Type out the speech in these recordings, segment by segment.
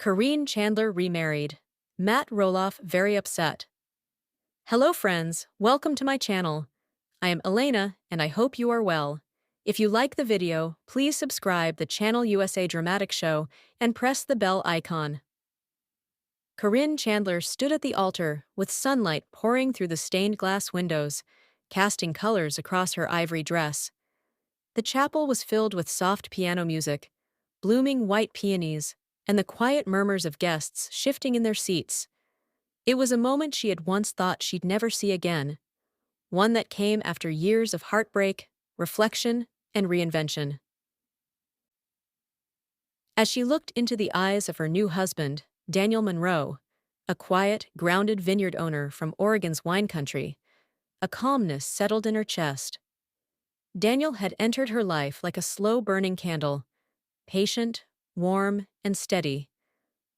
Caryn Chandler remarried. Matt Roloff very upset. Hello friends, welcome to my channel. I am Elena and I hope you are well. If you like the video, please subscribe the channel USA Dramatic Show and press the bell icon. Caryn Chandler stood at the altar with sunlight pouring through the stained glass windows, casting colors across her ivory dress. The chapel was filled with soft piano music, blooming white peonies, and the quiet murmurs of guests shifting in their seats. It was a moment she had once thought she'd never see again, one that came after years of heartbreak, reflection, and reinvention. As she looked into the eyes of her new husband, Daniel Monroe, a quiet, grounded vineyard owner from Oregon's wine country, a calmness settled in her chest. Daniel had entered her life like a slow-burning candle, patient, warm, and steady,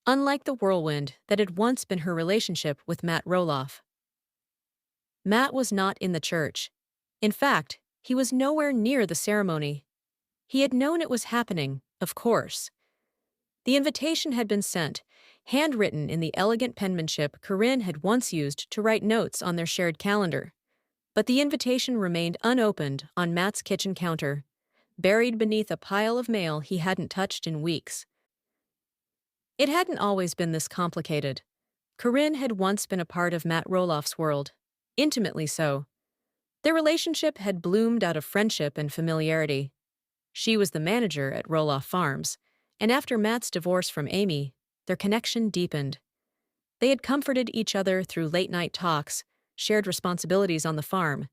unlike the whirlwind that had once been her relationship with Matt Roloff. Matt was not in the church. In fact, he was nowhere near the ceremony. He had known it was happening, of course. The invitation had been sent, handwritten in the elegant penmanship Caryn had once used to write notes on their shared calendar. But the invitation remained unopened on Matt's kitchen counter, buried beneath a pile of mail he hadn't touched in weeks. It hadn't always been this complicated. Caryn had once been a part of Matt Roloff's world, intimately so. Their relationship had bloomed out of friendship and familiarity. She was the manager at Roloff Farms, and after Matt's divorce from Amy, their connection deepened. They had comforted each other through late-night talks, shared responsibilities on the farm,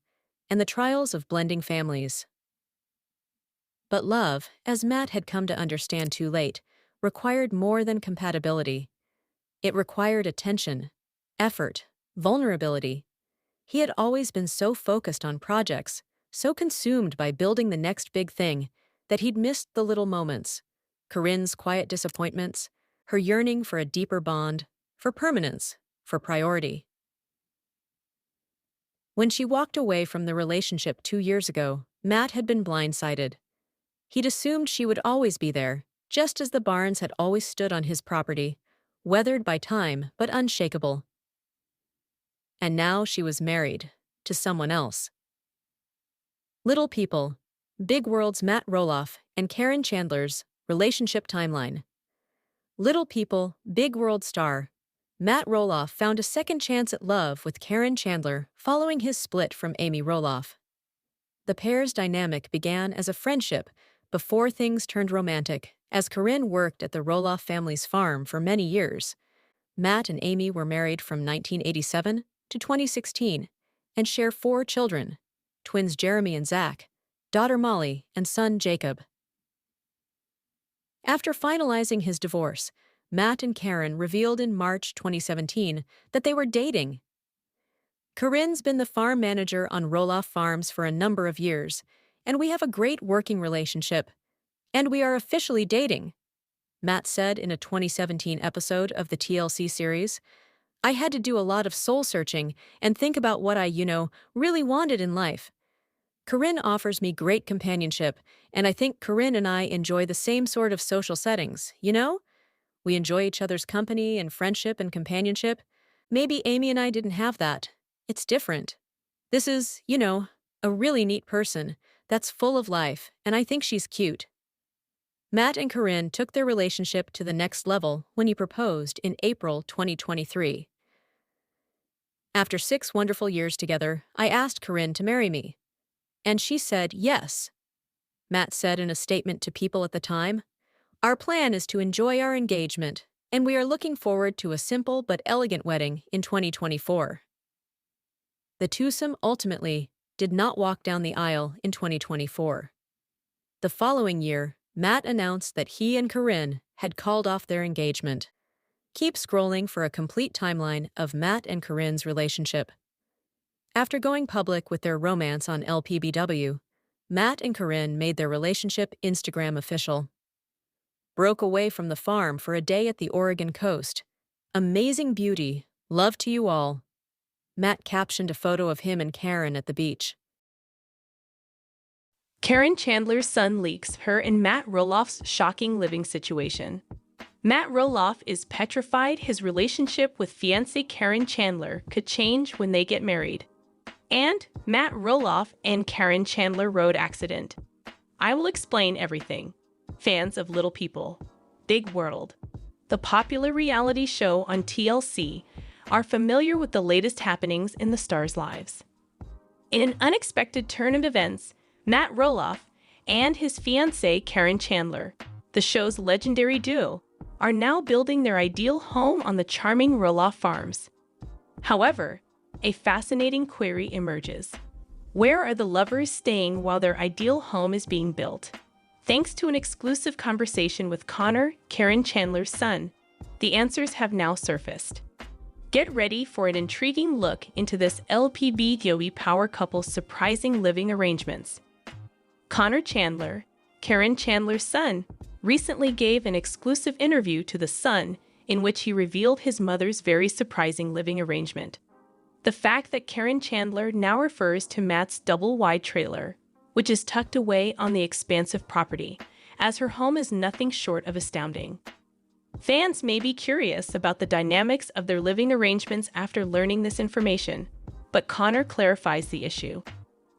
and the trials of blending families. But love, as Matt had come to understand too late, required more than compatibility. It required attention, effort, vulnerability. He had always been so focused on projects, so consumed by building the next big thing, that he'd missed the little moments. Caryn's quiet disappointments, her yearning for a deeper bond, for permanence, for priority. When she walked away from the relationship 2 years ago, Matt had been blindsided. He'd assumed she would always be there, just as the barns had always stood on his property, weathered by time but unshakable. And now she was married, to someone else. Little People, Big World's Matt Roloff and Caryn Chandler's relationship timeline. Little People, Big World star Matt Roloff found a second chance at love with Caryn Chandler following his split from Amy Roloff. The pair's dynamic began as a friendship before things turned romantic, as Caryn worked at the Roloff family's farm for many years. Matt and Amy were married from 1987 to 2016 and share 4 children, twins Jeremy and Zach, daughter Molly, and son Jacob. After finalizing his divorce, Matt and Caryn revealed in March 2017 that they were dating. Caryn's been the farm manager on Roloff Farms for a number of years, and we have a great working relationship. And we are officially dating, Matt said in a 2017 episode of the TLC series. I had to do a lot of soul-searching and think about what I, really wanted in life. Caryn offers me great companionship, and I think Caryn and I enjoy the same sort of social settings, We enjoy each other's company and friendship and companionship. Maybe Amy and I didn't have that. It's different. This is, a really neat person that's full of life, and I think she's cute. Matt and Caryn took their relationship to the next level when he proposed in April 2023. After 6 wonderful years together, I asked Caryn to marry me. And she said yes. Matt said in a statement to People at the time, "Our plan is to enjoy our engagement, and we are looking forward to a simple but elegant wedding in 2024. The twosome ultimately did not walk down the aisle in 2024. The following year, Matt announced that he and Caryn had called off their engagement. Keep scrolling for a complete timeline of Matt and Caryn's relationship. After going public with their romance on LPBW, Matt and Caryn made their relationship Instagram official. Broke away from the farm for a day at the Oregon coast. Amazing beauty, love to you all. Matt captioned a photo of him and Caryn at the beach. Caryn Chandler's son leaks her and Matt Roloff's shocking living situation. Matt Roloff is petrified his relationship with fiancée Caryn Chandler could change when they get married. And Matt Roloff and Caryn Chandler road accident. I will explain everything. Fans of Little People, Big World, the popular reality show on TLC, are familiar with the latest happenings in the stars' lives. In an unexpected turn of events, Matt Roloff and his fiancée Caryn Chandler, the show's legendary duo, are now building their ideal home on the charming Roloff farms. However, a fascinating query emerges. Where are the lovers staying while their ideal home is being built? Thanks to an exclusive conversation with Connor, Caryn Chandler's son, the answers have now surfaced. Get ready for an intriguing look into this LPBDOE power couple's surprising living arrangements. Connor Chandler, Caryn Chandler's son, recently gave an exclusive interview to The Sun in which he revealed his mother's very surprising living arrangement. The fact that Caryn Chandler now refers to Matt's double-wide trailer, which is tucked away on the expansive property, as her home is nothing short of astounding. Fans may be curious about the dynamics of their living arrangements after learning this information, but Connor clarifies the issue.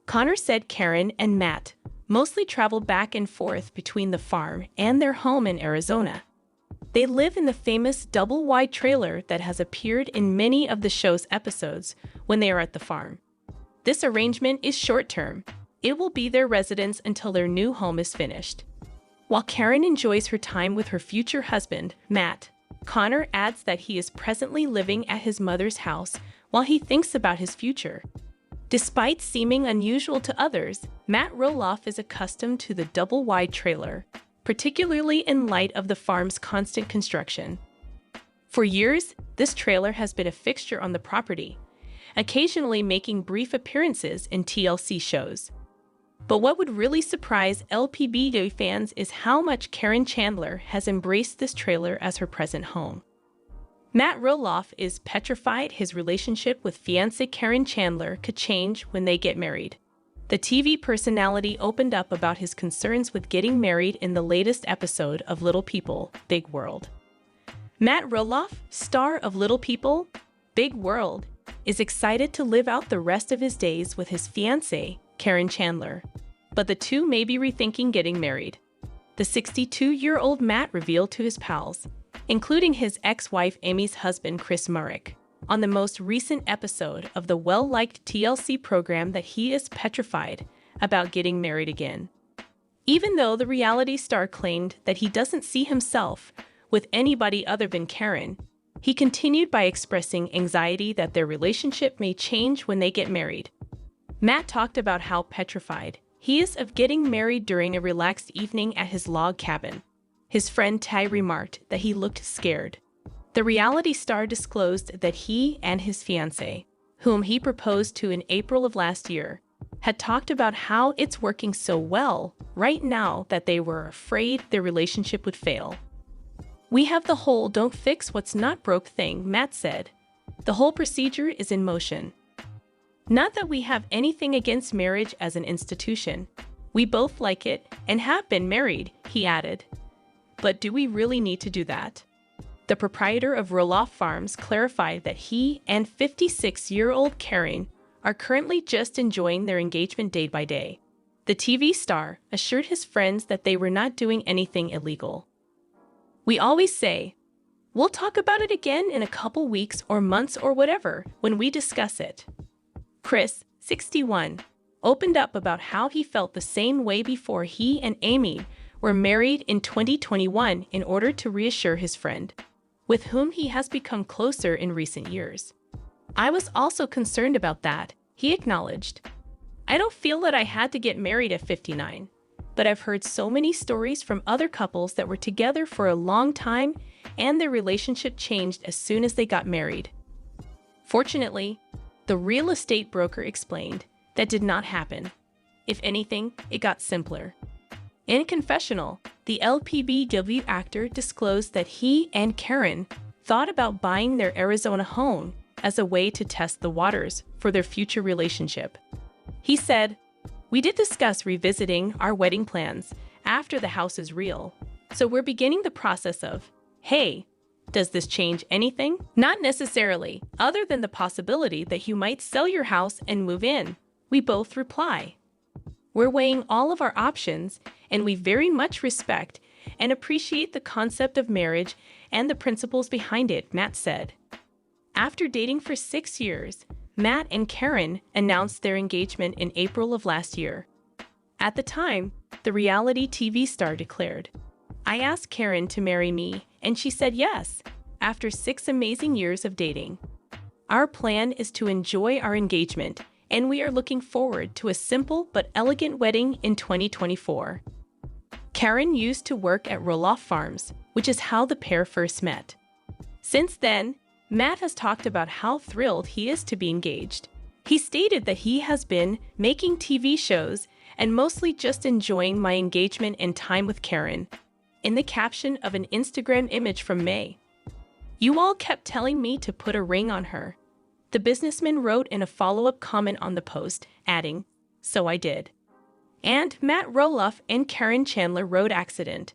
Connor said Caryn and Matt mostly travel back and forth between the farm and their home in Arizona. They live in the famous double-wide trailer that has appeared in many of the show's episodes when they are at the farm. This arrangement is short-term. It will be their residence until their new home is finished. While Caryn enjoys her time with her future husband, Matt, Connor adds that he is presently living at his mother's house while he thinks about his future. Despite seeming unusual to others, Matt Roloff is accustomed to the double-wide trailer, particularly in light of the farm's constant construction. For years, this trailer has been a fixture on the property, occasionally making brief appearances in TLC shows. But what would really surprise LPBDOE fans is how much Caryn Chandler has embraced this trailer as her present home. Matt Roloff is petrified his relationship with fiancée Caryn Chandler could change when they get married. The TV personality opened up about his concerns with getting married in the latest episode of Little People, Big World. Matt Roloff, star of Little People, Big World, is excited to live out the rest of his days with his fiancée, Caryn Chandler. But the two may be rethinking getting married. The 62-year-old Matt revealed to his pals, including his ex-wife Amy's husband Chris Murrick, on the most recent episode of the well-liked TLC program that he is petrified about getting married again. Even though the reality star claimed that he doesn't see himself with anybody other than Caryn, he continued by expressing anxiety that their relationship may change when they get married. Matt talked about how petrified he is of getting married during a relaxed evening at his log cabin. His friend Ty remarked that he looked scared. The reality star disclosed that he and his fiancée, whom he proposed to in April of last year, had talked about how it's working so well right now that they were afraid their relationship would fail. "We have the whole don't fix what's not broke thing," Matt said. "The whole procedure is in motion. Not that we have anything against marriage as an institution. We both like it and have been married," he added. But do we really need to do that? The proprietor of Roloff Farms clarified that he and 56-year-old Caryn are currently just enjoying their engagement day by day. The TV star assured his friends that they were not doing anything illegal. "We always say, we'll talk about it again in a couple weeks or months or whatever when we discuss it." Chris, 61, opened up about how he felt the same way before he and Amy were married in 2021 in order to reassure his friend, with whom he has become closer in recent years. "I was also concerned about that," he acknowledged. "I don't feel that I had to get married at 59, but I've heard so many stories from other couples that were together for a long time and their relationship changed as soon as they got married." Fortunately, the real estate broker explained that did not happen. If anything, it got simpler. In a confessional, the LPBW actor disclosed that he and Caryn thought about buying their Arizona home as a way to test the waters for their future relationship. He said, "We did discuss revisiting our wedding plans after the house is real, so we're beginning the process of, Hey, does this change anything? Not necessarily, other than the possibility that you might sell your house and move in. We both reply. We're weighing all of our options, and we very much respect and appreciate the concept of marriage and the principles behind it, Matt said. After dating for 6 years, Matt and Caryn announced their engagement in April of last year. At the time, the reality TV star declared, "I asked Caryn to marry me, and she said yes, after 6 amazing years of dating. Our plan is to enjoy our engagement, and we are looking forward to a simple but elegant wedding in 2024. Caryn used to work at Roloff Farms, which is how the pair first met. Since then, Matt has talked about how thrilled he is to be engaged. He stated that he has been making TV shows and mostly just enjoying my engagement and time with Caryn, in the caption of an Instagram image from May. "You all kept telling me to put a ring on her," the businessman wrote in a follow-up comment on the post, adding, "So I did." And Matt Roloff and Caryn Chandler road accident.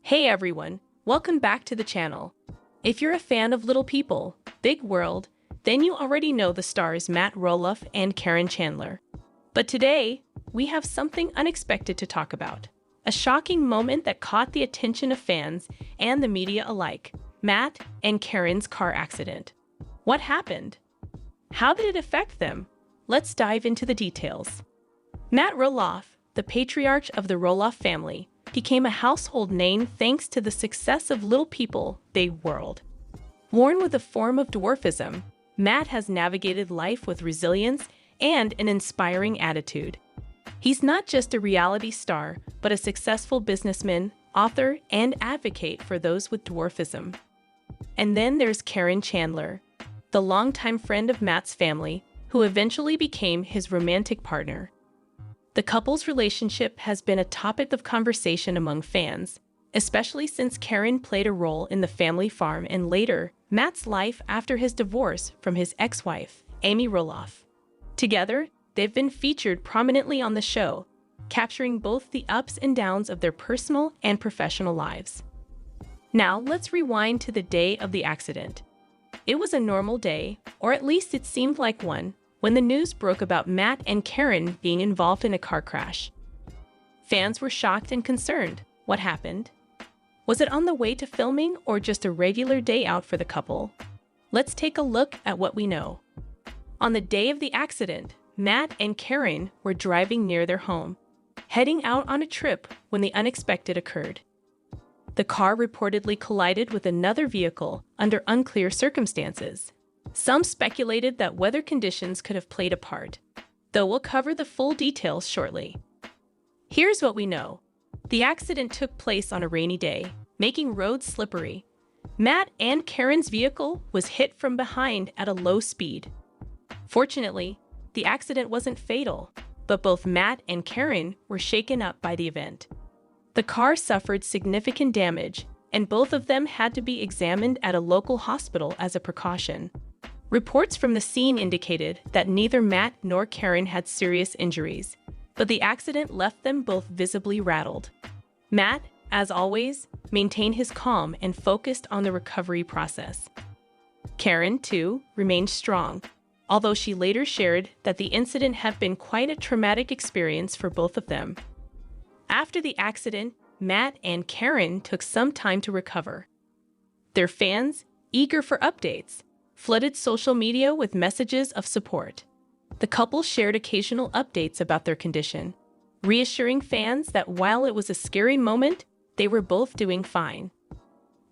Hey everyone, welcome back to the channel. If you're a fan of Little People, Big World, then you already know the stars Matt Roloff and Caryn Chandler. But today, we have something unexpected to talk about. A shocking moment that caught the attention of fans and the media alike. Matt and Caryn's car accident. What happened? How did it affect them? Let's dive into the details. Matt Roloff, the patriarch of the Roloff family, became a household name thanks to the success of Little People, Big World. Born with a form of dwarfism, Matt has navigated life with resilience and an inspiring attitude. He's not just a reality star, but a successful businessman, author, and advocate for those with dwarfism. And then there's Caryn Chandler, the longtime friend of Matt's family, who eventually became his romantic partner. The couple's relationship has been a topic of conversation among fans, especially since Caryn played a role in the family farm and later, Matt's life after his divorce from his ex-wife, Amy Roloff. Together, they've been featured prominently on the show, capturing both the ups and downs of their personal and professional lives. Now, let's rewind to the day of the accident. It was a normal day, or at least it seemed like one, when the news broke about Matt and Caryn being involved in a car crash. Fans were shocked and concerned. What happened? Was it on the way to filming or just a regular day out for the couple? Let's take a look at what we know. On the day of the accident, Matt and Caryn were driving near their home, heading out on a trip when the unexpected occurred. The car reportedly collided with another vehicle under unclear circumstances. Some speculated that weather conditions could have played a part, though we'll cover the full details shortly. Here's what we know. The accident took place on a rainy day, making roads slippery. Matt and Caryn's vehicle was hit from behind at a low speed. Fortunately, the accident wasn't fatal, but both Matt and Caryn were shaken up by the event. The car suffered significant damage, and both of them had to be examined at a local hospital as a precaution. Reports from the scene indicated that neither Matt nor Caryn had serious injuries, but the accident left them both visibly rattled. Matt, as always, maintained his calm and focused on the recovery process. Caryn, too, remained strong, although she later shared that the incident had been quite a traumatic experience for both of them. After the accident, Matt and Caryn took some time to recover. Their fans, eager for updates, flooded social media with messages of support. The couple shared occasional updates about their condition, reassuring fans that while it was a scary moment, they were both doing fine.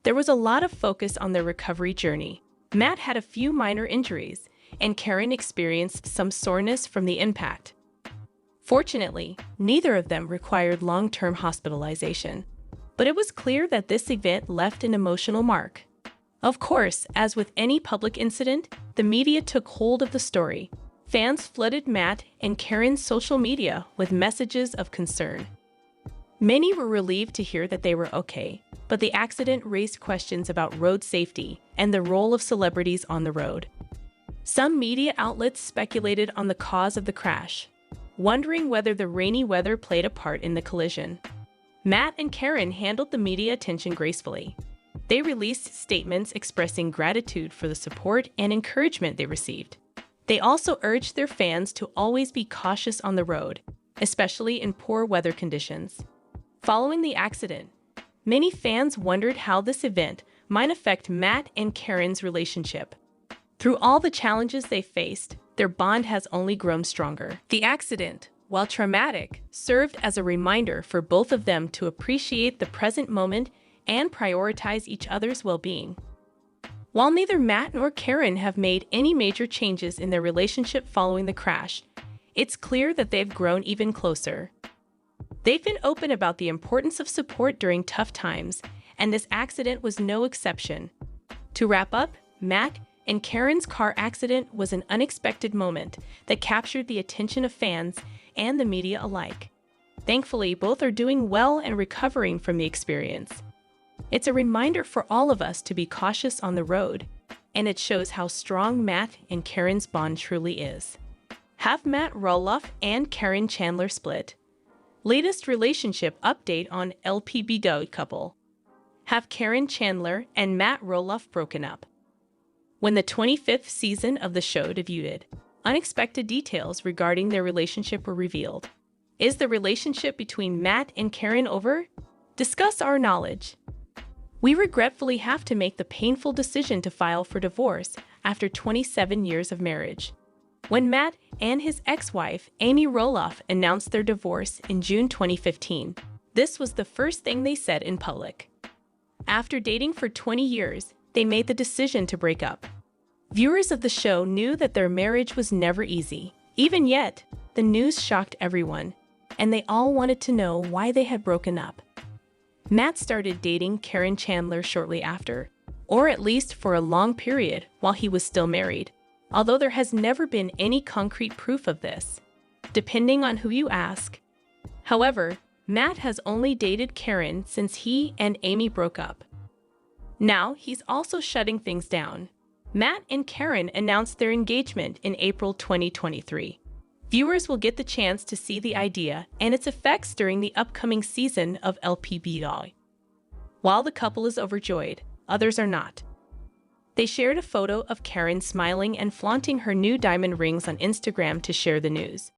There was a lot of focus on their recovery journey. Matt had a few minor injuries, and Caryn experienced some soreness from the impact. Fortunately, neither of them required long-term hospitalization, but it was clear that this event left an emotional mark. Of course, as with any public incident, the media took hold of the story. Fans flooded Matt and Caryn's social media with messages of concern. Many were relieved to hear that they were okay, but the accident raised questions about road safety and the role of celebrities on the road. Some media outlets speculated on the cause of the crash, wondering whether the rainy weather played a part in the collision. Matt and Caryn handled the media attention gracefully. They released statements expressing gratitude for the support and encouragement they received. They also urged their fans to always be cautious on the road, especially in poor weather conditions. Following the accident, many fans wondered how this event might affect Matt and Caryn's relationship. Through all the challenges they faced, their bond has only grown stronger. The accident, while traumatic, served as a reminder for both of them to appreciate the present moment and prioritize each other's well-being. While neither Matt nor Caryn have made any major changes in their relationship following the crash, it's clear that they've grown even closer. They've been open about the importance of support during tough times, and this accident was no exception. To wrap up, Matt and Caryn's car accident was an unexpected moment that captured the attention of fans and the media alike. Thankfully, both are doing well and recovering from the experience. It's a reminder for all of us to be cautious on the road, and it shows how strong Matt and Caryn's bond truly is. Have Matt Roloff and Caryn Chandler split? Latest relationship update on LPBW couple. Have Caryn Chandler and Matt Roloff broken up? When the 25th season of the show debuted, unexpected details regarding their relationship were revealed. Is the relationship between Matt and Caryn over? Discuss our knowledge. We regretfully have to make the painful decision to file for divorce after 27 years of marriage. When Matt and his ex-wife, Amy Roloff, announced their divorce in June 2015, this was the first thing they said in public. After dating for 20 years, they made the decision to break up. Viewers of the show knew that their marriage was never easy. Even yet, the news shocked everyone, and they all wanted to know why they had broken up. Matt started dating Caryn Chandler shortly after, or at least for a long period while he was still married, although there has never been any concrete proof of this, depending on who you ask. However, Matt has only dated Caryn since he and Amy broke up. Now he's also shutting things down. Matt and Caryn announced their engagement in April 2023. Viewers will get the chance to see the idea and its effects during the upcoming season of LPBW. While the couple is overjoyed, others are not. They shared a photo of Caryn smiling and flaunting her new diamond rings on Instagram to share the news.